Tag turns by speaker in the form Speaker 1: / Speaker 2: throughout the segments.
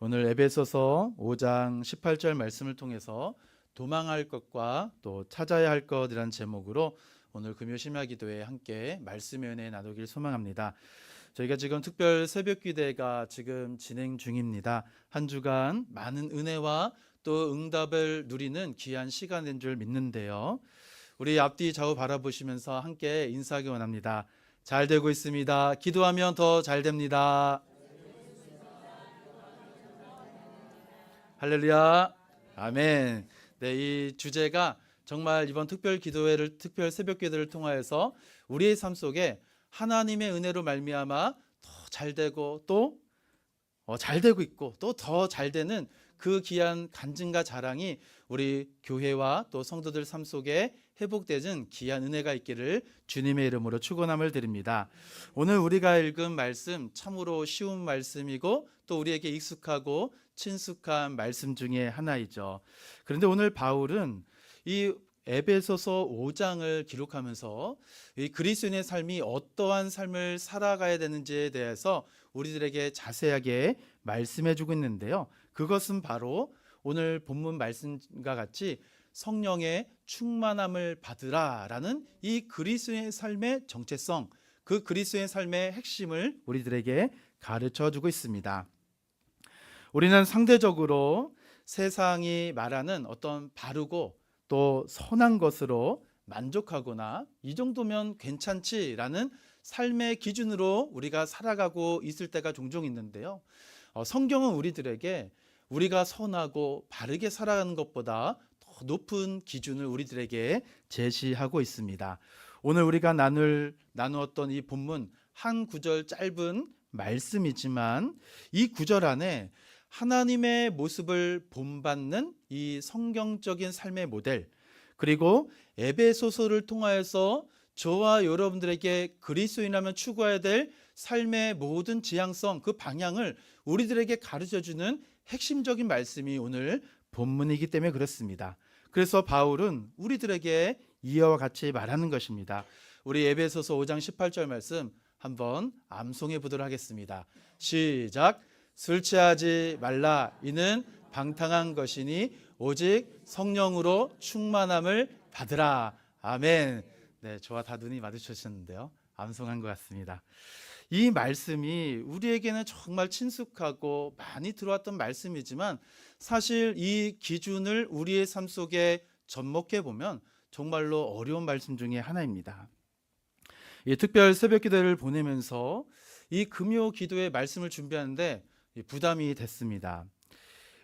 Speaker 1: 오늘 에베소서 5장 18절 말씀을 통해서 도망할 것과 또 찾아야 할 것이라는 제목으로 오늘 금요 심야 기도에 함께 말씀의 은혜 나누길 소망합니다. 저희가 지금 특별 새벽 기도가 지금 진행 중입니다. 한 주간 많은 은혜와 또 응답을 누리는 귀한 시간인 줄 믿는데요. 우리 앞뒤 좌우 바라보시면서 함께 인사하기 원합니다. 잘 되고 있습니다. 기도하면 더 잘 됩니다. 할렐루야. 아멘. 네, 이 주제가 정말 이번 특별 새벽 기도를 통하여서 우리의 삶 속에 하나님의 은혜로 말미암아 더 잘 되고 또 잘 되고 있고 또 더 잘 되는 그 귀한 간증과 자랑이 우리 교회와 또 성도들 삶 속에 회복되는 귀한 은혜가 있기를 주님의 이름으로 축원함을 드립니다. 오늘 우리가 읽은 말씀 참으로 쉬운 말씀이고 또 우리에게 익숙하고 친숙한 말씀 중에 하나이죠. 그런데 오늘 바울은 이 에베소서 5장을 기록하면서 이 그리스도인의 삶이 어떠한 삶을 살아가야 되는지에 대해서 우리들에게 자세하게 말씀해 주고 있는데요. 그것은 바로 오늘 본문 말씀과 같이 성령의 충만함을 받으라라는 이 그리스도의 삶의 정체성, 그 그리스도의 삶의 핵심을 우리들에게 가르쳐 주고 있습니다. 우리는 상대적으로 세상이 말하는 어떤 바르고 또 선한 것으로 만족하거나 이 정도면 괜찮지라는 삶의 기준으로 우리가 살아가고 있을 때가 종종 있는데요. 성경은 우리들에게 우리가 선하고 바르게 살아가는 것보다 더 높은 기준을 우리들에게 제시하고 있습니다. 오늘 우리가 나누었던 이 본문 한 구절 짧은 말씀이지만 이 구절 안에 하나님의 모습을 본받는 이 성경적인 삶의 모델, 그리고 에베소서를 통하여서 저와 여러분들에게 그리스도인이라면 추구해야 될 삶의 모든 지향성, 그 방향을 우리들에게 가르쳐주는 핵심적인 말씀이 오늘 본문이기 때문에 그렇습니다. 그래서 바울은 우리들에게 이와 같이 말하는 것입니다. 우리 에베소서 5장 18절 말씀 한번 암송해 보도록 하겠습니다. 시작. 술 취하지 말라. 이는 방탕한 것이니 오직 성령으로 충만함을 받으라. 아멘. 네, 저와 다 눈이 마주쳤는데요. 암송한 것 같습니다. 이 말씀이 우리에게는 정말 친숙하고 많이 들어왔던 말씀이지만 사실 이 기준을 우리의 삶 속에 접목해 보면 정말로 어려운 말씀 중에 하나입니다. 이 특별 새벽 기도를 보내면서 이 금요 기도의 말씀을 준비하는데 부담이 됐습니다.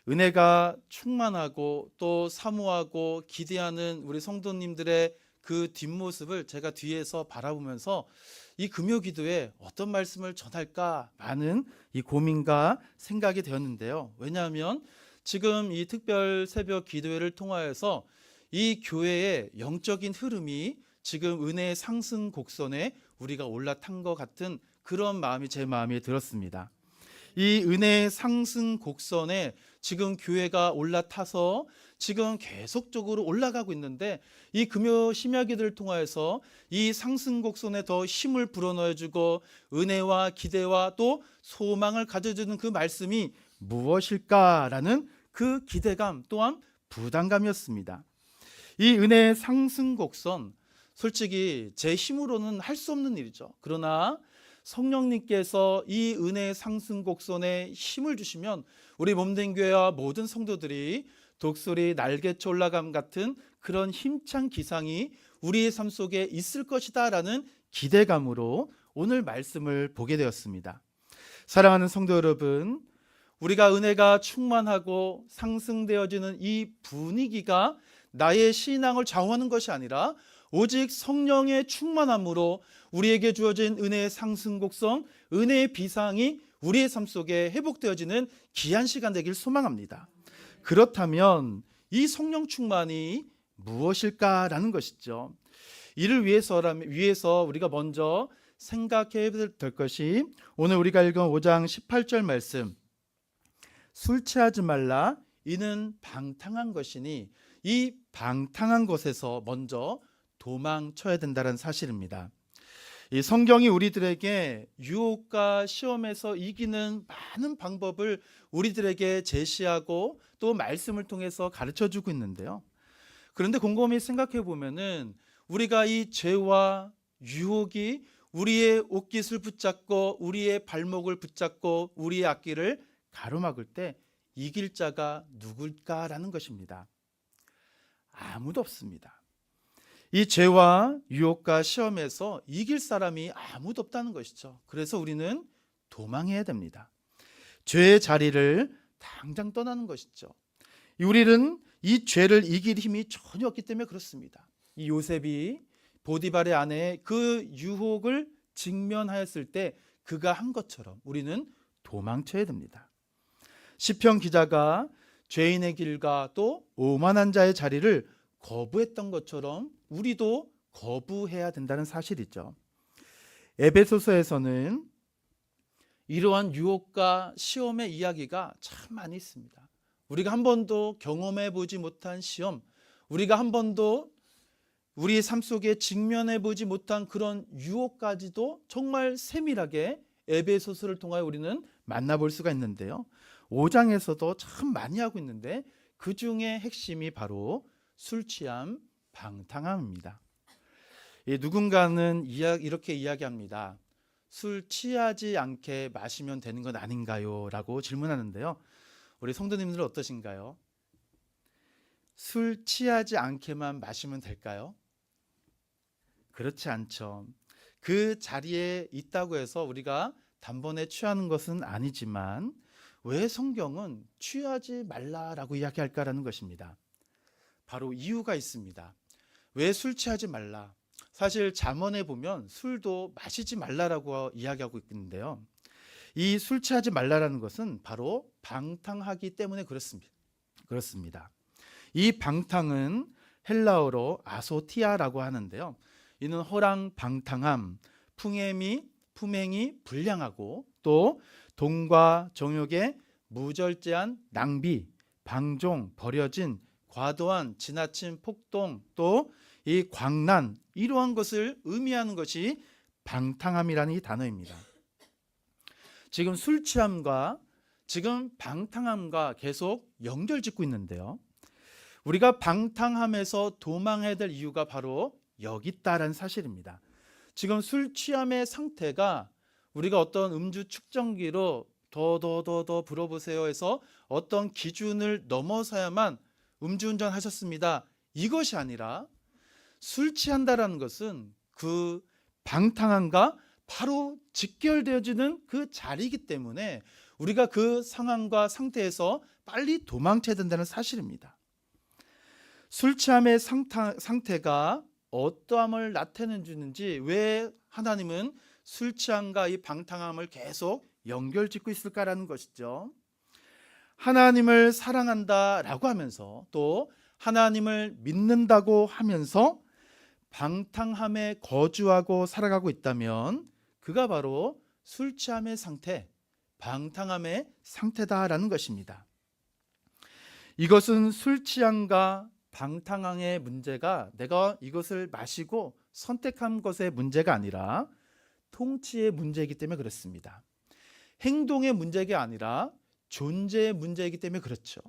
Speaker 1: 은혜가 충만하고 또 사모하고 기대하는 우리 성도님들의 그 뒷모습을 제가 뒤에서 바라보면서 이 금요 기도에 어떤 말씀을 전할까 많은 이 고민과 생각이 되었는데요. 왜냐하면 지금 이 특별 새벽 기도회를 통하여서 이 교회의 영적인 흐름이 지금 은혜의 상승 곡선에 우리가 올라탄 것 같은 그런 마음이 제 마음에 들었습니다. 이 은혜의 상승 곡선에 지금 교회가 올라타서 지금 계속적으로 올라가고 있는데 이 금요 심야 기도를 통하여서 이 상승 곡선에 더 힘을 불어넣어주고 은혜와 기대와 또 소망을 가져주는 그 말씀이 무엇일까라는 그 기대감 또한 부담감이었습니다. 이 은혜의 상승 곡선 솔직히 제 힘으로는 할 수 없는 일이죠. 그러나 성령님께서 이 은혜의 상승 곡선에 힘을 주시면 우리 몸된 교회와 모든 성도들이 독수리 날개쳐 올라감 같은 그런 힘찬 기상이 우리의 삶 속에 있을 것이다 라는 기대감으로 오늘 말씀을 보게 되었습니다. 사랑하는 성도 여러분, 우리가 은혜가 충만하고 상승되어지는 이 분위기가 나의 신앙을 좌우하는 것이 아니라 오직 성령의 충만함으로 우리에게 주어진 은혜의 상승 곡선, 은혜의 비상이 우리의 삶 속에 회복되어지는 귀한 시간 되길 소망합니다. 그렇다면 이 성령 충만이 무엇일까라는 것이죠. 이를 위해서 우리가 먼저 생각해야 될 것이 오늘 우리가 읽은 5장 18절 말씀, 술 취하지 말라. 이는 방탕한 것이니 이 방탕한 것에서 먼저 도망쳐야 된다는 사실입니다. 이 성경이 우리들에게 유혹과 시험에서 이기는 많은 방법을 우리들에게 제시하고 또 말씀을 통해서 가르쳐 주고 있는데요. 그런데 곰곰이 생각해 보면은 우리가 이 죄와 유혹이 우리의 옷깃을 붙잡고 우리의 발목을 붙잡고 우리의 앞길을 가로막을 때 이길 자가 누굴까라는 것입니다. 아무도 없습니다. 이 죄와 유혹과 시험에서 이길 사람이 아무도 없다는 것이죠. 그래서 우리는 도망해야 됩니다. 죄의 자리를 당장 떠나는 것이죠. 우리는 이 죄를 이길 힘이 전혀 없기 때문에 그렇습니다. 이 요셉이 보디발의 아내의 그 유혹을 직면하였을 때 그가 한 것처럼 우리는 도망쳐야 됩니다. 시편 기자가 죄인의 길과 또 오만한 자의 자리를 거부했던 것처럼 우리도 거부해야 된다는 사실이죠. 에베소서에서는 이러한 유혹과 시험의 이야기가 참 많이 있습니다. 우리가 한 번도 경험해 보지 못한 시험, 우리가 한 번도 우리의 삶 속에 직면해 보지 못한 그런 유혹까지도 정말 세밀하게 에베소서를 통하여 우리는 만나볼 수가 있는데요. 5장에서도 참 많이 하고 있는데 그 중에 핵심이 바로 술 취함, 방탕함입니다. 누군가는 이렇게 이야기합니다. 술 취하지 않게 마시면 되는 건 아닌가요? 라고 질문하는데요. 우리 성도님들은 어떠신가요? 술 취하지 않게만 마시면 될까요? 그렇지 않죠. 그 자리에 있다고 해서 우리가 단번에 취하는 것은 아니지만 왜 성경은 취하지 말라라고 이야기할까라는 것입니다. 바로 이유가 있습니다. 왜 술 취하지 말라? 사실 잠언에 보면 술도 마시지 말라라고 이야기하고 있는데요. 이 술 취하지 말라라는 것은 바로 방탕하기 때문에 그렇습니다. 이 방탕은 헬라어로 아소티아라고 하는데요. 이는 허랑방탕함, 품행이 불량하고 또 돈과 정욕의 무절제한 낭비, 방종, 버려진 과도한 지나친 폭동, 또 이 광란, 이러한 것을 의미하는 것이 방탕함이라는 이 단어입니다. 지금 술 취함과 지금 방탕함과 계속 연결짓고 있는데요. 우리가 방탕함에서 도망해야 될 이유가 바로 여기 있다라는 사실입니다. 지금 술 취함의 상태가 우리가 어떤 음주 측정기로 더 불어보세요 해서 어떤 기준을 넘어서야만 음주운전 하셨습니다. 이것이 아니라 술 취한다라는 것은 그 방탕함과 바로 직결되어지는 그 자리이기 때문에 우리가 그 상황과 상태에서 빨리 도망쳐야 된다는 사실입니다. 술 취함의 상태가 어떠함을 나타내주는지 왜 하나님은 술 취함과 이 방탕함을 계속 연결짓고 있을까라는 것이죠. 하나님을 사랑한다라고 하면서 또 하나님을 믿는다고 하면서 방탕함에 거주하고 살아가고 있다면 그가 바로 술 취함의 상태, 방탕함의 상태다라는 것입니다. 이것은 술 취함과 방탕함의 문제가 내가 이것을 마시고 선택한 것의 문제가 아니라 통치의 문제이기 때문에 그렇습니다. 행동의 문제가 아니라 존재의 문제이기 때문에 그렇죠.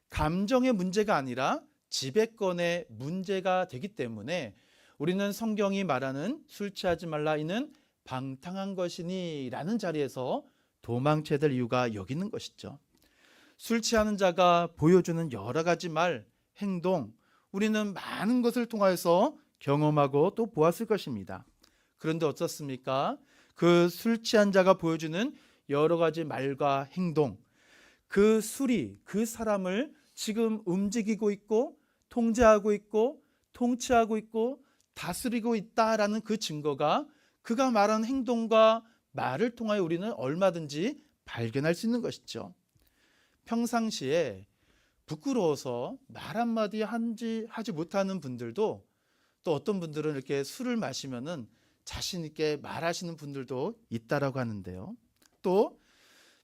Speaker 1: 감정의 문제가 아니라 지배권의 문제가 되기 때문에 우리는 성경이 말하는 술 취하지 말라 이는 방탕한 것이니 라는 자리에서 도망쳐야 될 이유가 여기 있는 것이죠. 술 취하는 자가 보여주는 여러 가지 말, 행동, 우리는 많은 것을 통하여서 경험하고 또 보았을 것입니다. 그런데 어떻습니까? 그 술 취한 자가 보여주는 여러 가지 말과 행동, 그 술이 그 사람을 지금 움직이고 있고 통제하고 있고 통치하고 있고 다스리고 있다라는 그 증거가 그가 말한 행동과 말을 통하여 우리는 얼마든지 발견할 수 있는 것이죠. 평상시에 부끄러워서 말 한마디 하지 못하는 분들도 또 어떤 분들은 이렇게 술을 마시면은 자신 있게 말하시는 분들도 있다라고 하는데요. 또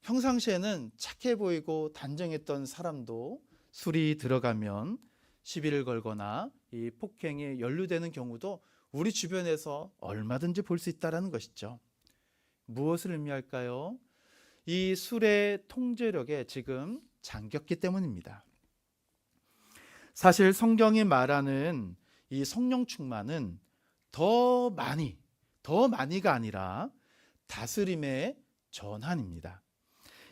Speaker 1: 평상시에는 착해 보이고 단정했던 사람도 술이 들어가면 시비를 걸거나 이 폭행에 연루되는 경우도 우리 주변에서 얼마든지 볼 수 있다는 것이죠. 무엇을 의미할까요? 이 술의 통제력에 지금 잠겼기 때문입니다. 사실 성경이 말하는 이 성령 충만은 더 많이가 아니라 다스림의 전환입니다.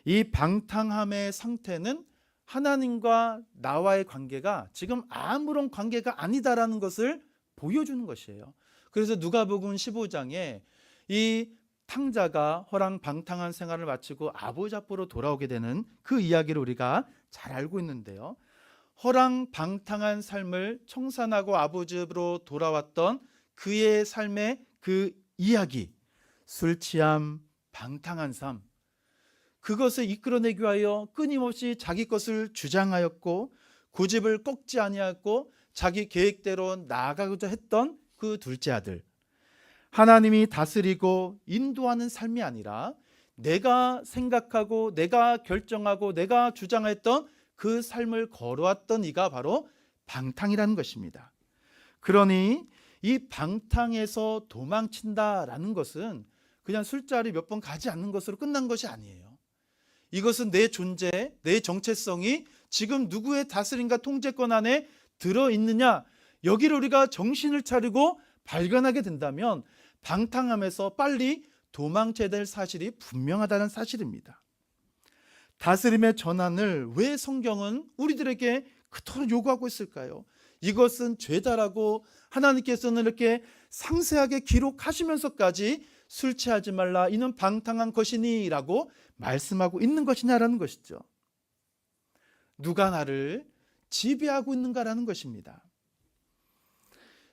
Speaker 1: 이 방탕함의 상태는 하나님과 나와의 관계가 지금 아무런 관계가 아니다라는 것을 보여주는 것이에요. 그래서 누가복음 15장에 이 탕자가 허랑방탕한 생활을 마치고 아버지 앞으로 돌아오게 되는 그 이야기를 우리가 잘 알고 있는데요. 허랑방탕한 삶을 청산하고 아버지 집으로 돌아왔던 그의 삶의 그 이야기, 술 취함, 방탕한 삶, 그것을 이끌어내기 위하여 끊임없이 자기 것을 주장하였고 고집을 꺾지 아니하였고 자기 계획대로 나아가고자 했던 그 둘째 아들, 하나님이 다스리고 인도하는 삶이 아니라 내가 생각하고 내가 결정하고 내가 주장했던 그 삶을 걸어왔던 이가 바로 방탕이라는 것입니다. 그러니 이 방탕에서 도망친다라는 것은 그냥 술자리 몇 번 가지 않는 것으로 끝난 것이 아니에요. 이것은 내 존재, 내 정체성이 지금 누구의 다스림과 통제권 안에 들어있느냐, 여기를 우리가 정신을 차리고 발견하게 된다면 방탕함에서 빨리 도망쳐야 될 사실이 분명하다는 사실입니다. 다스림의 전환을 왜 성경은 우리들에게 그토록 요구하고 있을까요? 이것은 죄다라고 하나님께서는 이렇게 상세하게 기록하시면서까지 술 취하지 말라, 이는 방탕한 것이니 라고 말씀하고 있는 것이냐라는 것이죠. 누가 나를 지배하고 있는가라는 것입니다.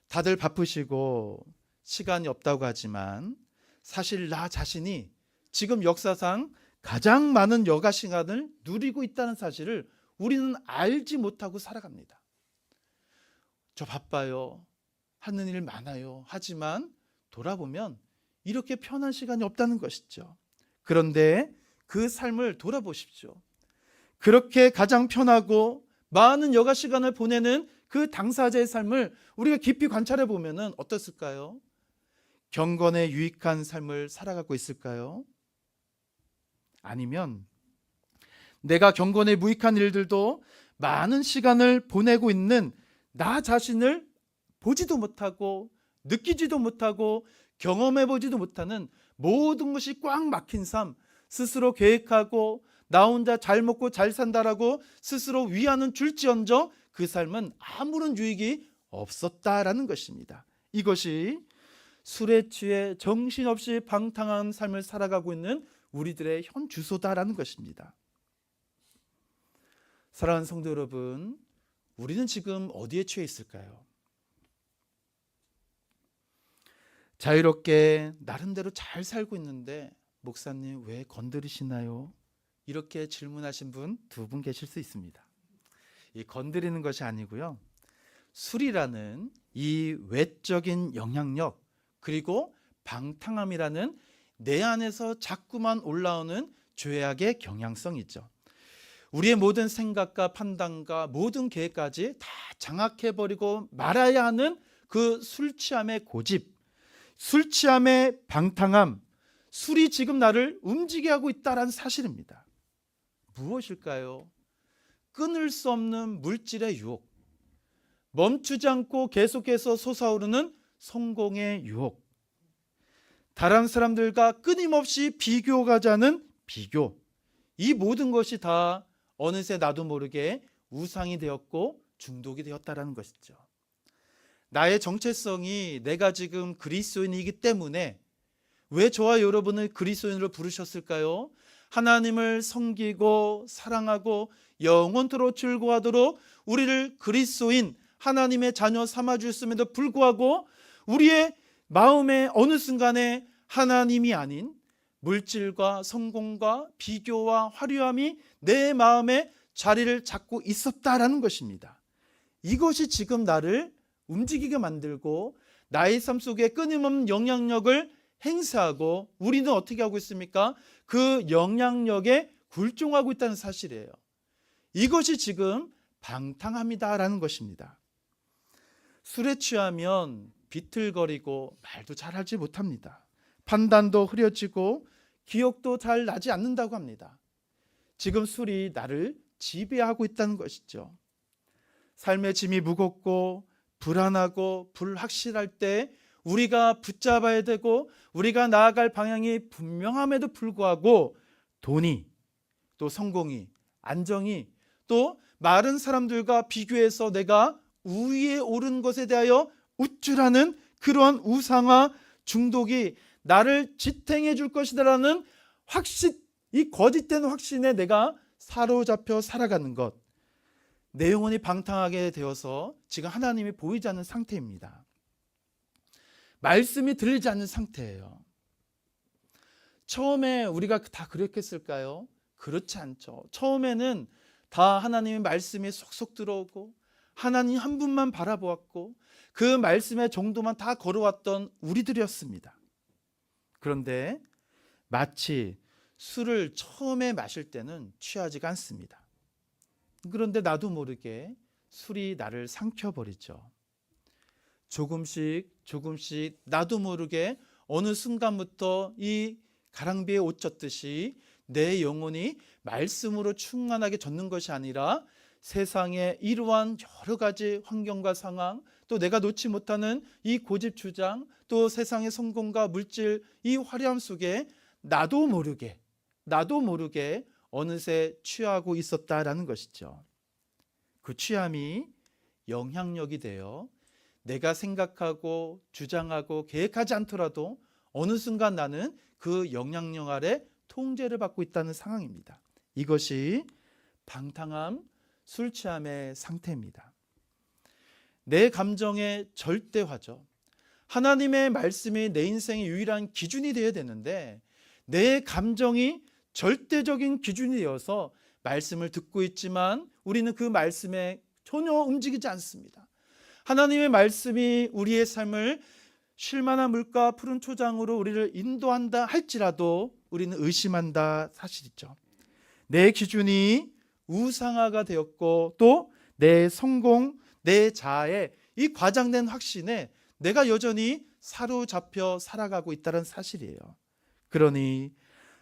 Speaker 1: 다들 바쁘시고 시간이 없다고 하지만 사실 나 자신이 지금 역사상 가장 많은 여가 시간을 누리고 있다는 사실을 우리는 알지 못하고 살아갑니다. 저 바빠요, 하는 일 많아요, 하지만 돌아보면 이렇게 편한 시간이 없다는 것이죠. 그런데 그 삶을 돌아보십시오. 그렇게 가장 편하고 많은 여가 시간을 보내는 그 당사자의 삶을 우리가 깊이 관찰해 보면 어떻을까요? 경건에 유익한 삶을 살아가고 있을까요? 아니면 내가 경건에 무익한 일들도 많은 시간을 보내고 있는 나 자신을 보지도 못하고 느끼지도 못하고 경험해 보지도 못하는 모든 것이 꽉 막힌 삶, 스스로 계획하고 나 혼자 잘 먹고 잘 산다라고 스스로 위하는 줄지언정 그 삶은 아무런 유익이 없었다라는 것입니다. 이것이 술에 취해 정신없이 방탕한 삶을 살아가고 있는 우리들의 현 주소다라는 것입니다. 사랑하는 성도 여러분, 우리는 지금 어디에 취해 있을까요? 자유롭게 나름대로 잘 살고 있는데 목사님 왜 건드리시나요? 이렇게 질문하신 분 두 분 계실 수 있습니다. 이 건드리는 것이 아니고요, 술이라는 이 외적인 영향력 그리고 방탕함이라는 내 안에서 자꾸만 올라오는 죄악의 경향성이죠. 우리의 모든 생각과 판단과 모든 계획까지 다 장악해버리고 말아야 하는 그 술 취함의 고집, 술 취함의 방탕함, 술이 지금 나를 움직이게 하고 있다는 사실입니다. 무엇일까요? 끊을 수 없는 물질의 유혹, 멈추지 않고 계속해서 솟아오르는 성공의 유혹, 다른 사람들과 끊임없이 비교하자는 비교, 이 모든 것이 다 어느새 나도 모르게 우상이 되었고 중독이 되었다는 것이죠. 나의 정체성이 내가 지금 그리스도인이기 때문에 왜 저와 여러분을 그리스도인으로 부르셨을까요? 하나님을 섬기고 사랑하고 영원토록 즐거워하도록 우리를 그리스도인 하나님의 자녀 삼아주셨음에도 불구하고 우리의 마음의 어느 순간에 하나님이 아닌 물질과 성공과 비교와 화려함이 내 마음에 자리를 잡고 있었다라는 것입니다. 이것이 지금 나를 움직이게 만들고 나의 삶 속에 끊임없는 영향력을 행사하고 우리는 어떻게 하고 있습니까? 그 영향력에 굴종하고 있다는 사실이에요. 이것이 지금 방탕함이다라는 것입니다. 술에 취하면 비틀거리고 말도 잘하지 못합니다. 판단도 흐려지고 기억도 잘 나지 않는다고 합니다. 지금 술이 나를 지배하고 있다는 것이죠. 삶의 짐이 무겁고 불안하고 불확실할 때 우리가 붙잡아야 되고 우리가 나아갈 방향이 분명함에도 불구하고 돈이, 또 성공이, 안정이, 또 많은 사람들과 비교해서 내가 우위에 오른 것에 대하여 우쭐하는 그러한 우상화 중독이 나를 지탱해 줄 것이다라는 확신, 이 거짓된 확신에 내가 사로잡혀 살아가는 것, 내 영혼이 방탕하게 되어서 지금 하나님이 보이지 않는 상태입니다. 말씀이 들리지 않는 상태예요. 처음에 우리가 다 그렇겠을까요? 그렇지 않죠. 처음에는 다 하나님의 말씀이 속속 들어오고 하나님 한 분만 바라보았고 그 말씀의 정도만 다 걸어왔던 우리들이었습니다. 그런데 마치 술을 처음에 마실 때는 취하지가 않습니다. 그런데 나도 모르게 술이 나를 삼켜버리죠. 조금씩 나도 모르게 어느 순간부터 이 가랑비에 옷 젖듯이 내 영혼이 말씀으로 충만하게 젖는 것이 아니라 세상의 이러한 여러 가지 환경과 상황, 또 내가 놓지 못하는 이 고집 주장, 또 세상의 성공과 물질, 이 화려함 속에 나도 모르게 어느새 취하고 있었다라는 것이죠. 그 취함이 영향력이 되어 내가 생각하고 주장하고 계획하지 않더라도 어느 순간 나는 그 영향력 아래 통제를 받고 있다는 상황입니다. 이것이 방탕함, 술 취함의 상태입니다. 내 감정의 절대화죠. 하나님의 말씀이 내 인생의 유일한 기준이 되어야 되는데 내 감정이 절대적인 기준이 되어서 말씀을 듣고 있지만 우리는 그 말씀에 전혀 움직이지 않습니다. 하나님의 말씀이 우리의 삶을 쉴만한 물가 푸른 초장으로 우리를 인도한다 할지라도 우리는 의심한다 사실이죠. 내 기준이 우상화가 되었고 또 내 성공, 내 자아의 이 과장된 확신에 내가 여전히 사로잡혀 살아가고 있다는 사실이에요. 그러니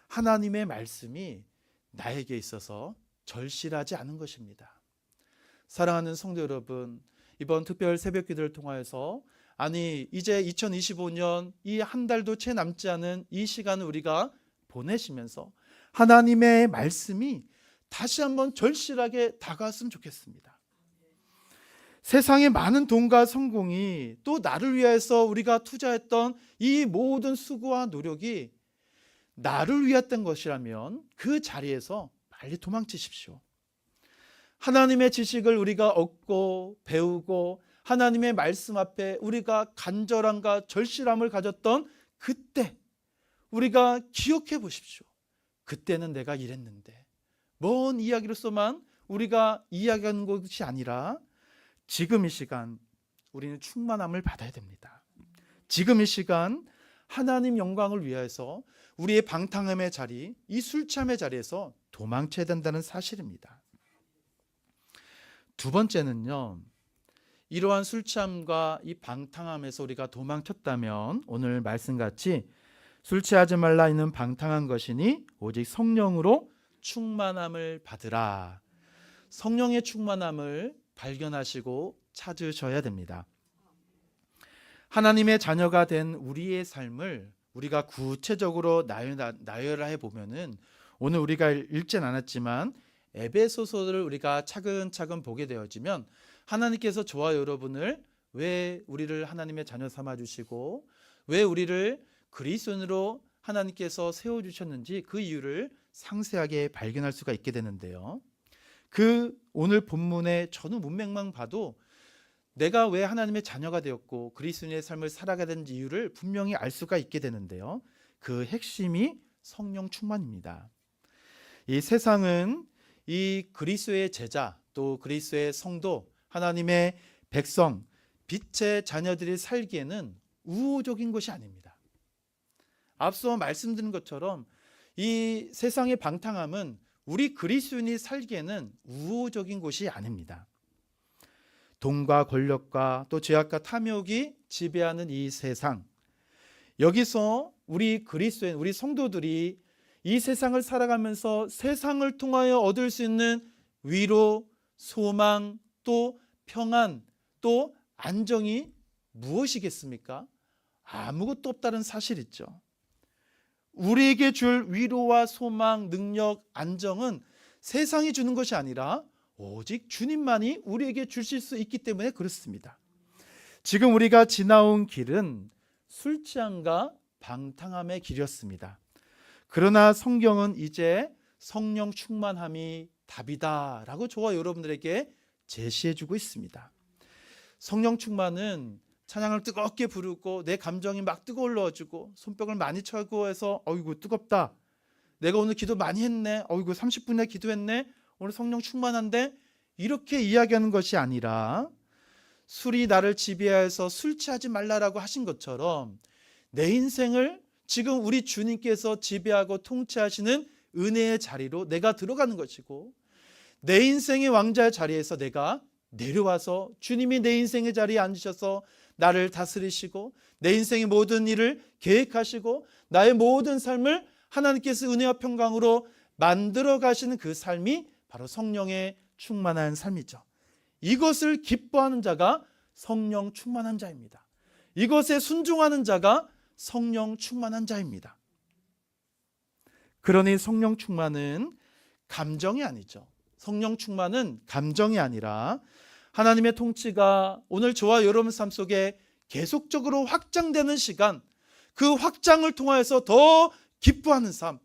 Speaker 1: 하나님의 말씀이 나에게 있어서 절실하지 않은 것입니다. 사랑하는 성도 여러분, 이번 특별 새벽 기도를 통하여서 이제 2025년 이 한 달도 채 남지 않은 이 시간을 우리가 보내시면서 하나님의 말씀이 다시 한번 절실하게 다가왔으면 좋겠습니다. 세상의 많은 돈과 성공이 또 나를 위해서 우리가 투자했던 이 모든 수고와 노력이 나를 위했던 것이라면 그 자리에서 빨리 도망치십시오. 하나님의 지식을 우리가 얻고 배우고 하나님의 말씀 앞에 우리가 간절함과 절실함을 가졌던 그때 우리가 기억해 보십시오. 그때는 내가 이랬는데, 먼 이야기로서만 우리가 이야기하는 것이 아니라 지금 이 시간 우리는 충만함을 받아야 됩니다. 지금 이 시간 하나님 영광을 위해서 우리의 방탕함의 자리, 이 술취함의 자리에서 도망쳐야 된다는 사실입니다. 두 번째는요, 이러한 술취함과 이 방탕함에서 우리가 도망쳤다면 오늘 말씀같이 술 취하지 말라 이는 방탕한 것이니 오직 성령으로 충만함을 받으라. 성령의 충만함을 발견하시고 찾으셔야 됩니다. 하나님의 자녀가 된 우리의 삶을 우리가 구체적으로 나열해 보면은 오늘 우리가 읽진 않았지만 에베소서를 우리가 차근차근 보게 되어지면 하나님께서 저와 여러분을 왜 우리를 하나님의 자녀 삼아 주시고 왜 우리를 그리스도인으로 하나님께서 세워주셨는지 그 이유를 상세하게 발견할 수가 있게 되는데요. 그 오늘 본문의 전후 문맥만 봐도 내가 왜 하나님의 자녀가 되었고 그리스도인의 삶을 살아가야 되는지 이유를 분명히 알 수가 있게 되는데요. 그 핵심이 성령 충만입니다. 이 세상은 이 그리스도의 제자 또 그리스도의 성도 하나님의 백성 빛의 자녀들이 살기에는 우호적인 것이 아닙니다. 앞서 말씀드린 것처럼 이 세상의 방탕함은 우리 그리스도인이 살기에는 우호적인 곳이 아닙니다. 돈과 권력과 또 죄악과 탐욕이 지배하는 이 세상, 여기서 우리 그리스도인, 우리 성도들이 이 세상을 살아가면서 세상을 통하여 얻을 수 있는 위로, 소망, 또 평안, 또 안정이 무엇이겠습니까? 아무것도 없다는 사실이죠. 우리에게 줄 위로와 소망, 능력, 안정은 세상이 주는 것이 아니라 오직 주님만이 우리에게 주실 수 있기 때문에 그렇습니다. 지금 우리가 지나온 길은 술 취함과 방탕함의 길이었습니다. 그러나 성경은 이제 성령 충만함이 답이다 라고 저와 여러분들에게 제시해주고 있습니다. 성령 충만은 찬양을 뜨겁게 부르고 내 감정이 막 뜨거워지고 손뼉을 많이 차고 해서 어이구 뜨겁다, 내가 오늘 기도 많이 했네, 어이구 30분에 기도했네, 오늘 성령 충만한데, 이렇게 이야기하는 것이 아니라 술이 나를 지배해서 술 취하지 말라라고 하신 것처럼 내 인생을 지금 우리 주님께서 지배하고 통치하시는 은혜의 자리로 내가 들어가는 것이고, 내 인생의 왕자의 자리에서 내가 내려와서 주님이 내 인생의 자리에 앉으셔서 나를 다스리시고 내 인생의 모든 일을 계획하시고 나의 모든 삶을 하나님께서 은혜와 평강으로 만들어 가시는 그 삶이 바로 성령의 충만한 삶이죠. 이것을 기뻐하는 자가 성령 충만한 자입니다. 이것에 순종하는 자가 성령 충만한 자입니다. 그러니 성령 충만은 감정이 아니죠. 성령 충만은 감정이 아니라 하나님의 통치가 오늘 저와 여러분 삶 속에 계속적으로 확장되는 시간, 그 확장을 통하여서 더 기뻐하는 삶,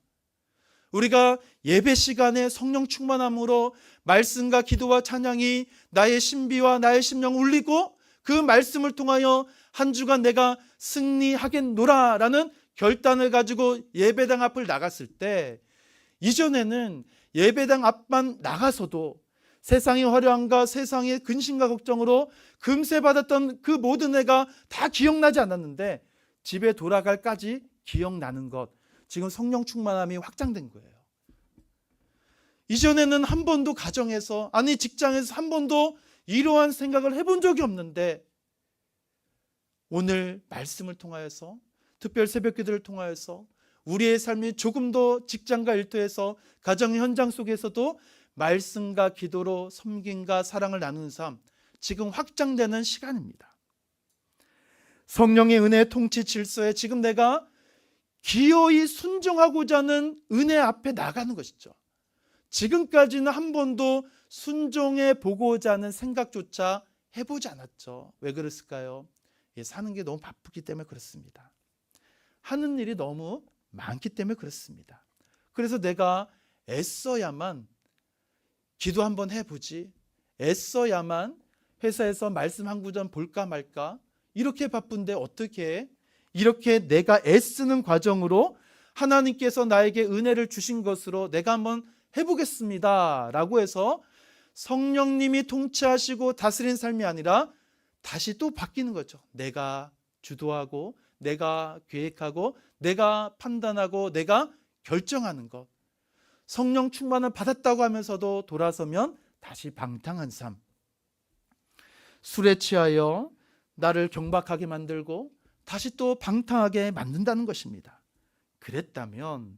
Speaker 1: 우리가 예배 시간에 성령 충만함으로 말씀과 기도와 찬양이 나의 신비와 나의 심령 울리고 그 말씀을 통하여 한 주간 내가 승리하겠노라 라는 결단을 가지고 예배당 앞을 나갔을 때, 이전에는 예배당 앞만 나가서도 세상의 화려함과 세상의 근심과 걱정으로 금세 받았던 그 모든 애가 다 기억나지 않았는데 집에 돌아갈까지 기억나는 것, 지금 성령 충만함이 확장된 거예요. 이전에는 한 번도 가정에서, 아니 직장에서 한 번도 이러한 생각을 해본 적이 없는데 오늘 말씀을 통하여서, 특별 새벽기도를 통하여서 우리의 삶이 조금 더 직장과 일터에서 가정 현장 속에서도 말씀과 기도로 섬김과 사랑을 나누는 삶, 지금 확장되는 시간입니다. 성령의 은혜 통치 질서에 지금 내가 기어이 순종하고자 하는 은혜 앞에 나가는 것이죠. 지금까지는 한 번도 순종해 보고자 하는 생각조차 해보지 않았죠. 왜 그랬을까요? 사는 게 너무 바쁘기 때문에 그렇습니다. 하는 일이 너무 많기 때문에 그렇습니다. 그래서 내가 애써야만 기도 한번 해보지, 애써야만 회사에서 말씀 한 구절 볼까 말까, 이렇게 바쁜데 어떻게 이렇게 내가 애쓰는 과정으로 하나님께서 나에게 은혜를 주신 것으로 내가 한번 해보겠습니다 라고 해서 성령님이 통치하시고 다스리는 삶이 아니라 다시 또 바뀌는 거죠. 내가 주도하고 내가 계획하고 내가 판단하고 내가 결정하는 것. 성령 충만을 받았다고 하면서도 돌아서면 다시 방탕한 삶, 술에 취하여 나를 경박하게 만들고 다시 또 방탕하게 만든다는 것입니다. 그랬다면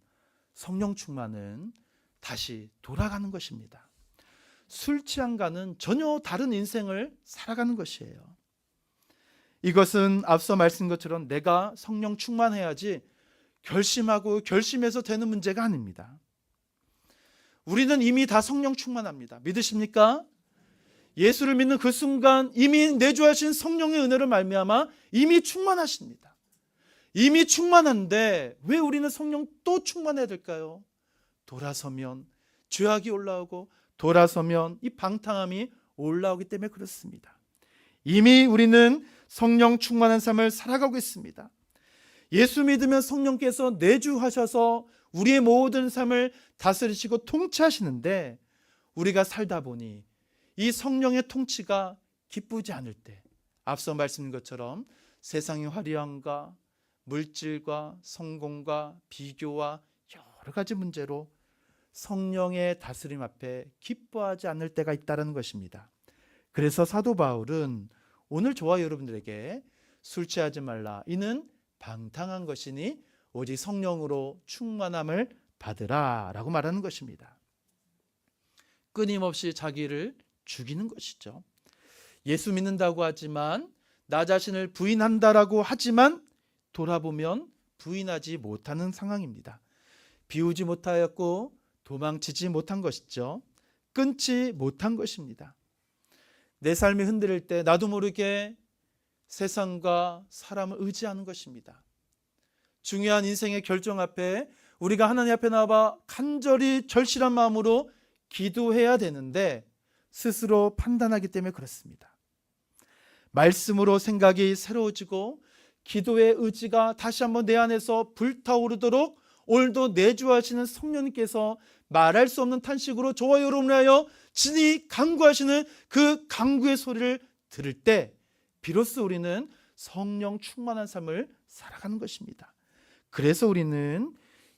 Speaker 1: 성령 충만은 다시 돌아가는 것입니다. 술 취함과는 전혀 다른 인생을 살아가는 것이에요. 이것은 앞서 말씀한 것처럼 내가 성령 충만해야지 결심하고 결심해서 되는 문제가 아닙니다. 우리는 이미 다 성령 충만합니다. 믿으십니까? 예수를 믿는 그 순간 이미 내주하신 성령의 은혜를 말미암아 이미 충만하십니다. 이미 충만한데 왜 우리는 성령 또 충만해야 될까요? 돌아서면 죄악이 올라오고 돌아서면 이 방탕함이 올라오기 때문에 그렇습니다. 이미 우리는 성령 충만한 삶을 살아가고 있습니다. 예수 믿으면 성령께서 내주하셔서 우리의 모든 삶을 다스리시고 통치하시는데 우리가 살다 보니 이 성령의 통치가 기쁘지 않을 때, 앞서 말씀드린 것처럼 세상의 화려함과 물질과 성공과 비교와 여러 가지 문제로 성령의 다스림 앞에 기뻐하지 않을 때가 있다는 것입니다. 그래서 사도 바울은 오늘 저와 여러분들에게 술 취하지 말라. 이는 방탕한 것이니 오직 성령으로 충만함을 받으라 라고 말하는 것입니다. 끊임없이 자기를 죽이는 것이죠. 예수 믿는다고 하지만, 나 자신을 부인한다라고 하지만 돌아보면 부인하지 못하는 상황입니다. 비우지 못하였고 도망치지 못한 것이죠. 끊지 못한 것입니다. 내 삶이 흔들릴 때 나도 모르게 세상과 사람을 의지하는 것입니다. 중요한 인생의 결정 앞에 우리가 하나님 앞에 나와 간절히 절실한 마음으로 기도해야 되는데 스스로 판단하기 때문에 그렇습니다. 말씀으로 생각이 새로워지고 기도의 의지가 다시 한번 내 안에서 불타오르도록 오늘도 내주하시는 성령님께서 말할 수 없는 탄식으로 저와 여러분을 하여 진히 간구하시는 그 간구의 소리를 들을 때 비로소 우리는 성령 충만한 삶을 살아가는 것입니다. 그래서 우리는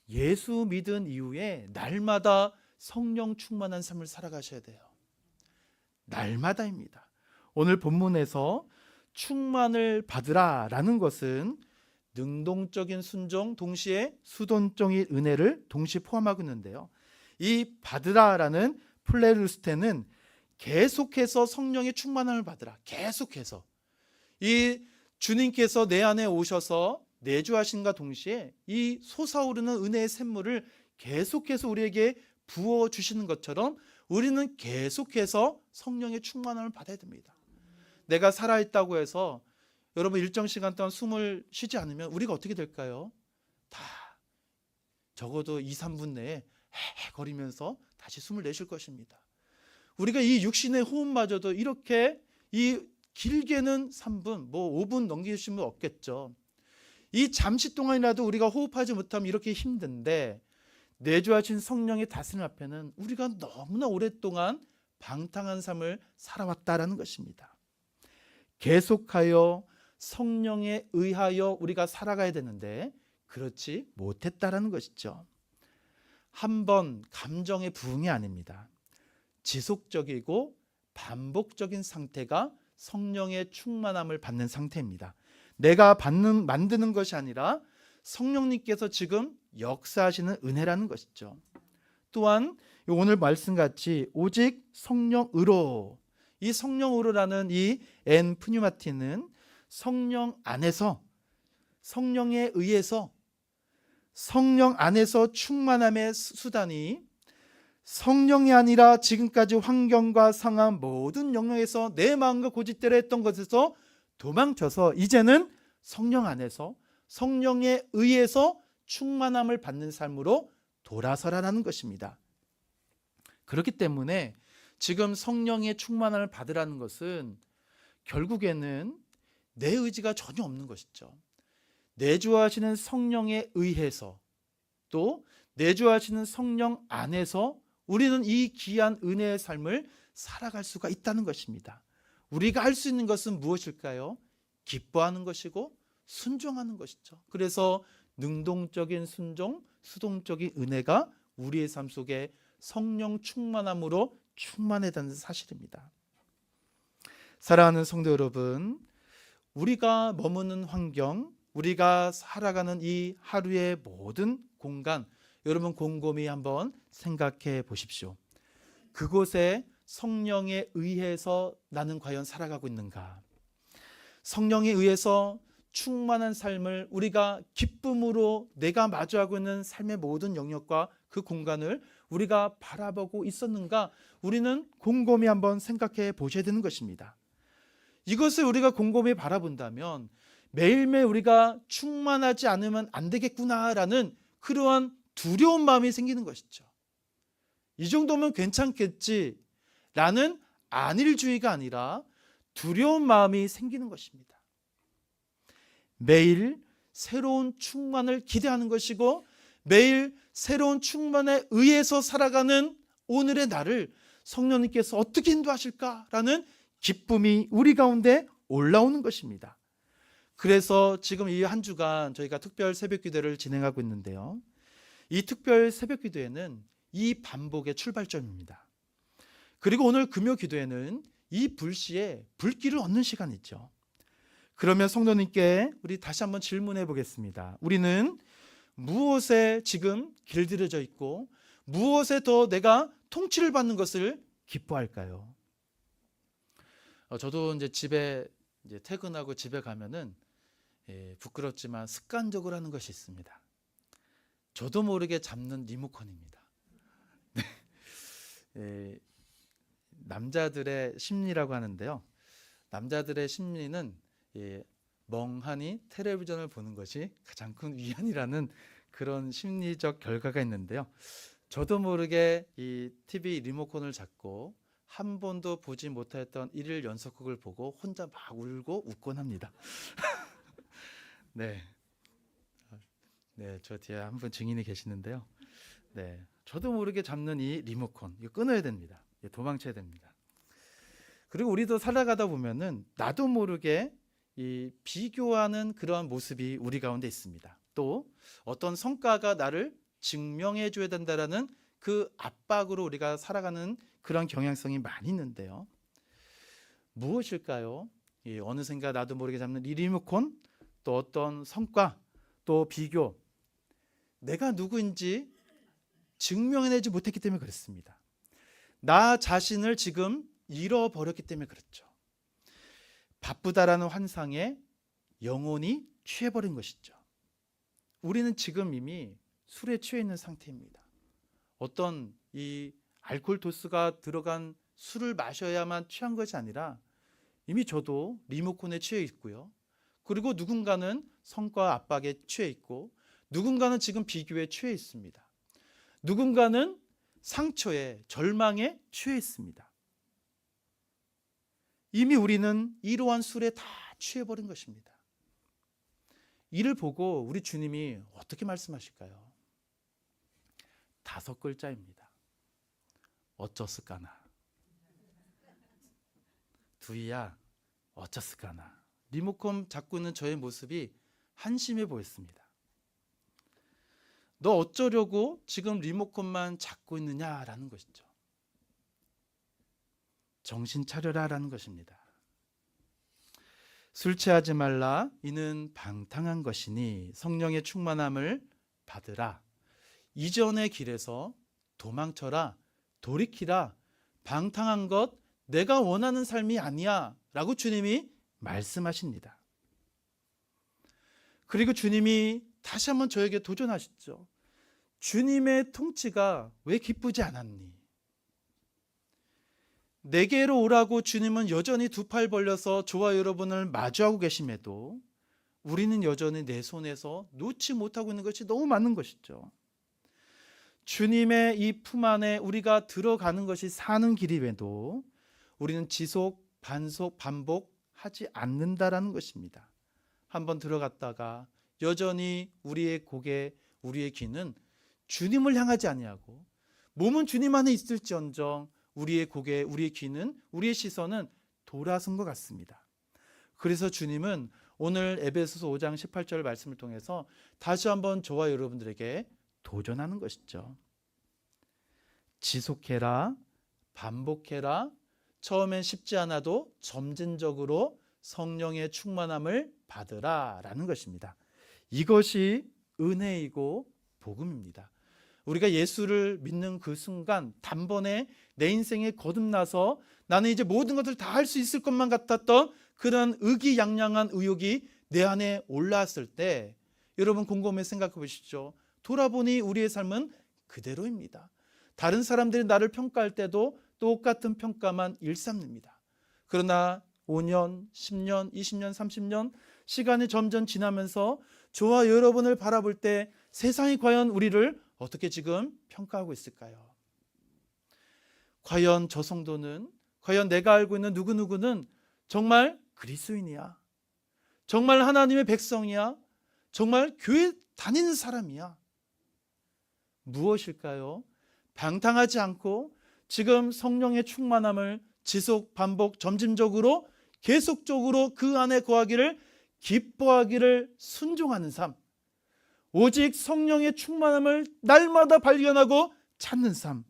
Speaker 1: 예수 믿은 이후에 날마다 성령 충만한 삶을 살아가셔야 돼요. 날마다입니다. 오늘 본문에서 충만을 받으라 라는 것은 능동적인 순종, 동시에 수동적인 은혜를 동시에 포함하고 있는데요. 이 받으라 라는 플레루스테는 계속해서 성령의 충만함을 받으라. 계속해서. 이 주님께서 내 안에 오셔서 내주하신과 동시에 이 솟아오르는 은혜의 샘물을 계속해서 우리에게 부어주시는 것처럼 우리는 계속해서 성령의 충만함을 받아야 됩니다. 내가 살아있다고 해서 여러분 일정 시간 동안 숨을 쉬지 않으면 우리가 어떻게 될까요? 다 적어도 2, 3분 내에 헤헤거리면서 다시 숨을 내쉴 것입니다. 우리가 이 육신의 호흡마저도 이렇게 이 길게는 3분, 5분 넘기신 분 없겠죠. 이 잠시 동안이라도 우리가 호흡하지 못하면 이렇게 힘든데 내주하신 성령의 다스림 앞에는 우리가 너무나 오랫동안 방탕한 삶을 살아왔다라는 것입니다. 계속하여 성령에 의하여 우리가 살아가야 되는데 그렇지 못했다라는 것이죠. 한번 감정의 부흥이 아닙니다. 지속적이고 반복적인 상태가 성령의 충만함을 받는 상태입니다. 내가 만드는 것이 아니라 성령님께서 지금 역사하시는 은혜라는 것이죠. 또한 오늘 말씀같이 오직 성령으로, 이 성령으로라는 이 엔 푸뉴마티는 성령 안에서, 성령에 의해서, 성령 안에서 충만함의 수단이 성령이 아니라 지금까지 환경과 상황 모든 영역에서 내 마음과 고집대로 했던 것에서 도망쳐서 이제는 성령 안에서 성령에 의해서 충만함을 받는 삶으로 돌아서라는 것입니다. 그렇기 때문에 지금 성령의 충만함을 받으라는 것은 결국에는 내 의지가 전혀 없는 것이죠. 내주하시는 성령에 의해서 또 내주하시는 성령 안에서 우리는 이 귀한 은혜의 삶을 살아갈 수가 있다는 것입니다. 우리가 할 수 있는 것은 무엇일까요? 기뻐하는 것이고 순종하는 것이죠. 그래서 능동적인 순종, 수동적인 은혜가 우리의 삶 속에 성령 충만함으로 충만해야 되는 사실입니다. 사랑하는 성도 여러분, 우리가 머무는 환경, 우리가 살아가는 이 하루의 모든 공간, 여러분 곰곰이 한번 생각해 보십시오. 그곳에 성령에 의해서 나는 과연 살아가고 있는가? 성령에 의해서 충만한 삶을 우리가 기쁨으로 내가 마주하고 있는 삶의 모든 영역과 그 공간을 우리가 바라보고 있었는가? 우리는 곰곰이 한번 생각해 보셔야 되는 것입니다. 이것을 우리가 곰곰이 바라본다면 매일매일 우리가 충만하지 않으면 안 되겠구나라는 그러한 두려운 마음이 생기는 것이죠. 이 정도면 괜찮겠지라는 안일주의가 아니라 두려운 마음이 생기는 것입니다. 매일 새로운 충만을 기대하는 것이고 매일 새로운 충만에 의해서 살아가는 오늘의 나를 성령님께서 어떻게 인도하실까라는 기쁨이 우리 가운데 올라오는 것입니다. 그래서 지금 이 한 주간 저희가 특별 새벽 기도를 진행하고 있는데요. 이 특별 새벽 기도회는 이 반복의 출발점입니다. 그리고 오늘 금요 기도회는 이 불씨에 불길을 얻는 시간이죠. 그러면 성도님께 우리 다시 한번 질문해 보겠습니다. 우리는 무엇에 지금 길들여져 있고 무엇에 더 내가 통치를 받는 것을 기뻐할까요? 저도 이제 집에 퇴근하고 집에 가면은 부끄럽지만 습관적으로 하는 것이 있습니다. 저도 모르게 잡는 리모컨입니다. 남자들의 심리라고 하는데요. 남자들의 심리는 멍하니 텔레비전을 보는 것이 가장 큰 위안이라는 그런 심리적 결과가 있는데요. 저도 모르게 이 TV 리모컨을 잡고 한 번도 보지 못했던 일일 연속극을 보고 혼자 막 울고 웃곤 합니다. 네, 저 뒤에 한 분 증인이 계시는데요. 네, 저도 모르게 잡는 이 리모컨, 이거 끊어야 됩니다. 도망쳐야 됩니다. 그리고 우리도 살아가다 보면은 나도 모르게 이 비교하는 그러한 모습이 우리 가운데 있습니다. 또 어떤 성과가 나를 증명해 줘야 된다라는 그 압박으로 우리가 살아가는 그런 경향성이 많이 있는데요. 무엇일까요? 어느샌가 나도 모르게 잡는 이 리모컨, 또 어떤 성과, 또 비교, 내가 누구인지 증명해내지 못했기 때문에 그렇습니다. 나 자신을 지금 잃어버렸기 때문에 그렇죠. 바쁘다라는 환상에 영혼이 취해버린 것이죠. 우리는 지금 이미 술에 취해 있는 상태입니다. 어떤 이 알코올 도수가 들어간 술을 마셔야만 취한 것이 아니라 이미 저도 리모컨에 취해 있고요. 그리고 누군가는 성과 압박에 취해 있고 누군가는 지금 비교에 취해 있습니다. 누군가는 상처에 절망에 취해 있습니다. 이미 우리는 이러한 술에 다 취해버린 것입니다. 이를 보고 우리 주님이 어떻게 말씀하실까요? 5글자입니다. 어쩌스까나. 두이야, 어쩌스까나. 리모컨 잡고 있는 저의 모습이 한심해 보였습니다. 너 어쩌려고 지금 리모컨만 잡고 있느냐라는 것이죠. 정신 차려라라는 것입니다. 술 취하지 말라, 이는 방탕한 것이니 성령의 충만함을 받으라. 이전의 길에서 도망쳐라, 돌이키라. 방탕한 것, 내가 원하는 삶이 아니야 라고 주님이 말씀하십니다. 그리고 주님이 다시 한번 저에게 도전하시죠. 주님의 통치가 왜 기쁘지 않았니? 내게로 오라고 주님은 여전히 두 팔 벌려서 저와 여러분을 마주하고 계심에도 우리는 여전히 내 손에서 놓지 못하고 있는 것이 너무 많은 것이죠. 주님의 이 품 안에 우리가 들어가는 것이 사는 길임에도 우리는 지속, 반복하지 않는다라는 것입니다. 한번 들어갔다가 여전히 우리의 고개, 우리의 귀는 주님을 향하지 아니하고 몸은 주님 안에 있을지언정 우리의 고개, 우리의 귀는, 우리의 시선은 돌아선 것 같습니다. 그래서 주님은 오늘 에베소서 5장 18절 말씀을 통해서 다시 한번 저와 여러분들에게 도전하는 것이죠. 지속해라, 반복해라. 처음엔 쉽지 않아도 점진적으로 성령의 충만함을 받으라 라는 것입니다. 이것이 은혜이고 복음입니다. 우리가 예수를 믿는 그 순간 단번에 내 인생에 거듭나서 나는 이제 모든 것을 다 할 수 있을 것만 같았던 그런 의기양양한 의욕이 내 안에 올라왔을 때 여러분 곰곰이 생각해 보시죠. 돌아보니 우리의 삶은 그대로입니다. 다른 사람들이 나를 평가할 때도 똑같은 평가만 일삼습니다. 그러나 5년, 10년, 20년, 30년 시간이 점점 지나면서 저와 여러분을 바라볼 때 세상이 과연 우리를 어떻게 지금 평가하고 있을까요? 과연 저 성도는, 과연 내가 알고 있는 누구누구는 정말 그리스도인이야? 정말 하나님의 백성이야? 정말 교회 다니는 사람이야? 무엇일까요? 방탕하지 않고 지금 성령의 충만함을 지속, 반복, 점진적으로 계속적으로 그 안에 거하기를 기뻐하기를 순종하는 삶, 오직 성령의 충만함을 날마다 발견하고 찾는 삶,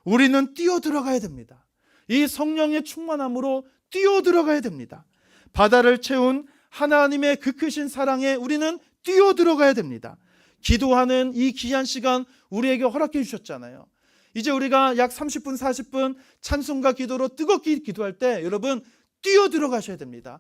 Speaker 1: 우리는 뛰어들어가야 됩니다. 이 성령의 충만함으로 뛰어들어가야 됩니다. 바다를 채운 하나님의 그 크신 사랑에 우리는 뛰어들어가야 됩니다. 기도하는 이 귀한 시간 우리에게 허락해 주셨잖아요. 이제 우리가 약 30분 40분 찬송과 기도로 뜨겁게 기도할 때 여러분 뛰어들어가셔야 됩니다.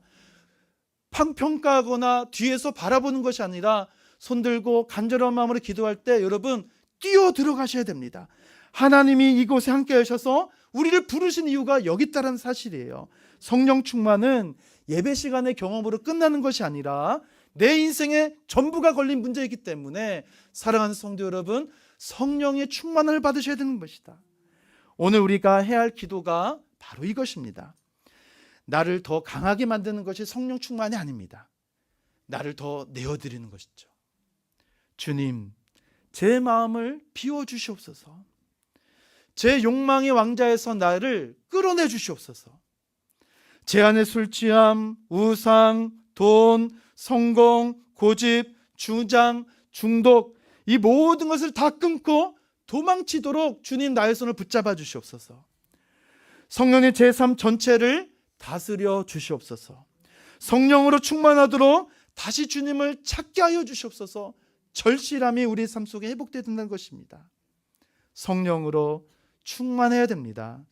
Speaker 1: 평가하거나 뒤에서 바라보는 것이 아니라 손들고 간절한 마음으로 기도할 때 여러분 뛰어들어가셔야 됩니다. 하나님이 이곳에 함께 하셔서 우리를 부르신 이유가 여기 있다는 사실이에요. 성령 충만은 예배 시간의 경험으로 끝나는 것이 아니라 내 인생의 전부가 걸린 문제이기 때문에 사랑하는 성도 여러분, 성령의 충만을 받으셔야 되는 것이다. 오늘 우리가 해야 할 기도가 바로 이것입니다. 나를 더 강하게 만드는 것이 성령 충만이 아닙니다. 나를 더 내어드리는 것이죠. 주님, 제 마음을 비워주시옵소서. 제 욕망의 왕자에서 나를 끌어내 주시옵소서. 제 안에 술 취함, 우상, 돈, 성공, 고집, 주장, 중독, 이 모든 것을 다 끊고 도망치도록 주님 나의 손을 붙잡아 주시옵소서. 성령의 제 삶 전체를 다스려 주시옵소서. 성령으로 충만하도록 다시 주님을 찾게 하여 주시옵소서. 절실함이 우리 삶 속에 회복되어야 된다는 것입니다. 성령으로 충만해야 됩니다.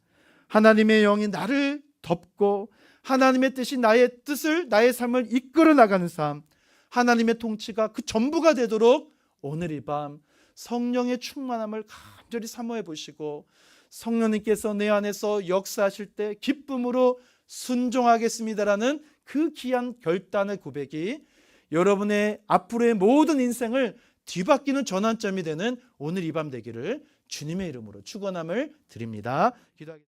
Speaker 1: 하나님의 영이 나를 덮고 하나님의 뜻이 나의 뜻을, 나의 삶을 이끌어 나가는 삶, 하나님의 통치가 그 전부가 되도록 오늘 이 밤 성령의 충만함을 간절히 사모해 보시고 성령님께서 내 안에서 역사하실 때 기쁨으로 순종하겠습니다라는 그 귀한 결단의 고백이 여러분의 앞으로의 모든 인생을 뒤바뀌는 전환점이 되는 오늘 이 밤 되기를 주님의 이름으로 축원함을 드립니다. 기도하겠습니다.